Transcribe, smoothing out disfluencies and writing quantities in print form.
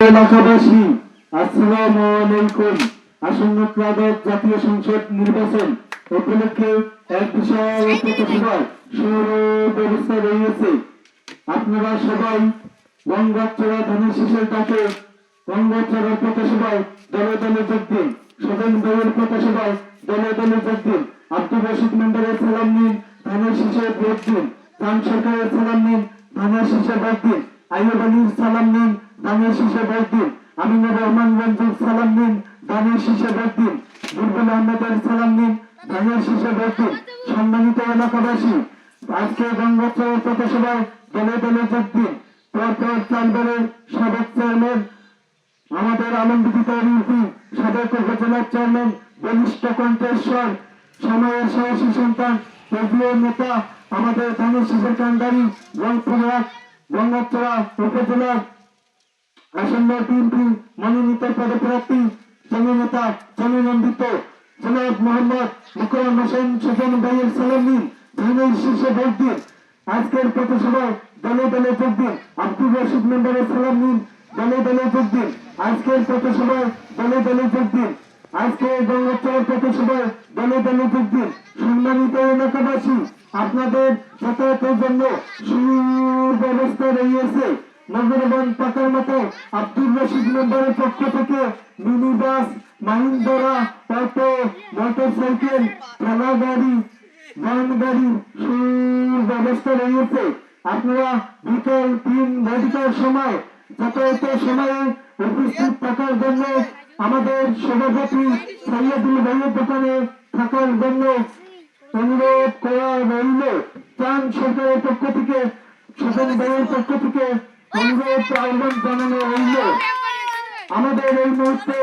এলাকাবাসী আসসালামু আলাইকুম। আসন্ন ত্রয়োদশ জাতীয় সংসদ নির্বাচন উপলক্ষে এক বিশাল পথসভার সুব্যবস্থা রয়েছে। আপনারা সবাই গঙ্গাচড়া ধানের শীষের ডাকে গঙ্গাচড়ার পথসভায় দলে দলে যোগ দিন। স্বজন ভাইয়ের পথসভায় দলে দলে যোগ দিন। আব্দুর রশিদ মেম্বারের সালাম নিন, ধানের শীষে ভোট দিন। খান সরকারের সালাম নিন, ধানের শীষে ভোট দিন। আইয়ুব আলীর সালাম নিন, ধানের শীষে ভোট দিন। আমিনুর রহমান রঞ্জুর সালাম নিন, ধানের শীষে ভোট দিন। বুলবুল আহমেদের সালাম নিন, ধানের শীষে ভোট দিন। সম্মানিত এলাকাবাসী, আজকে গঙ্গাচড়ার পথসভায় দলে দলে যোগ দিন। পরপর চারবারের সাবেক চেয়ারম্যান আমাদের আলমগীর ইউপি, সাবেক উপজেলার চেয়ারম্যান, বলিষ্ঠ কণ্ঠেশ্বর, সময়ের সাহসী সন্তান, কেন্দ্রীয় নেতা, আমাদের ধানের শীষের কান্ডারি, রংপুর গঙ্গাচড়া উপজেলার আসন্ন বিএনপি মনোনীত পদপ্রার্থী জননেতা জননন্দিত জনাব মোহাম্মদ মুকররম হোসেন সুজন ভাইয়ের সালাম নিন, ধানের শীষে ভোট দিন। আজকের পথসভায় দলে দলে যোগ দিন। আব্দুর রশিদ মেম্বারের সালাম নিন, দলে দলে যোগ দিন। আজকের পথসভায় দলে দলে যোগ দিন। আজকে গঙ্গাচড়ার পথসভায় দলে দলে যোগ দিন। সম্মানিত এলাকাবাসী, আপনাদের যাতায়াতের জন্য সুব্যবস্থা রয়েছে। নগরবন পাকার মতো আব্দুর রশিদ মেম্বারের পক্ষ থেকে mini bus, Mahindra, auto, motorcycle, ঠেলা গাড়ি, ভ্যান গাড়ি সুব্যবস্থা রয়েছে। আপনারা বিকেল 3 সময় যাতায়াতের সময়ে উপস্থিত থাকার জন্য আমাদের সভাপতি সৈয়দুল ভাইয়ের দোকানে থাকার জন্য অনুরোধ করা রইল। খান সরকারের পক্ষ থেকে, স্বজন ভাইয়ের পক্ষ থেকে অনুরোধ আহ্বান জানানো হইল। আমাদের এই মুহূর্তে